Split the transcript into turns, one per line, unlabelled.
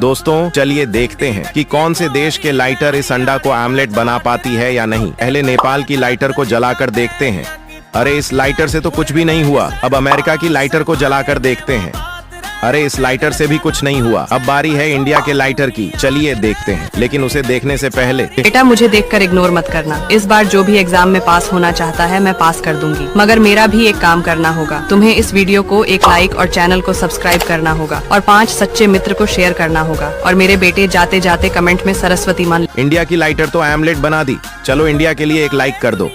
दोस्तों चलिए देखते हैं कि कौन से देश के लाइटर इस अंडा को आमलेट बना पाती है या नहीं। पहले नेपाल की लाइटर को जलाकर देखते हैं। अरे इस लाइटर से तो कुछ भी नहीं हुआ। अब अमेरिका की लाइटर को जलाकर देखते हैं। अरे इस लाइटर से भी कुछ नहीं हुआ। अब बारी है इंडिया के लाइटर की। चलिए देखते हैं, लेकिन उसे देखने से पहले
बेटा मुझे देखकर इग्नोर मत करना। इस बार जो भी एग्जाम में पास होना चाहता है मैं पास कर दूंगी, मगर मेरा भी एक काम करना होगा। तुम्हें इस वीडियो को एक लाइक और चैनल को सब्सक्राइब करना होगा और 5 सच्चे मित्र को शेयर करना होगा। और मेरे बेटे जाते जाते कमेंट में सरस्वती मान।
इंडिया की लाइटर तो आमलेट बना दी। चलो इंडिया के लिए एक लाइक कर दो।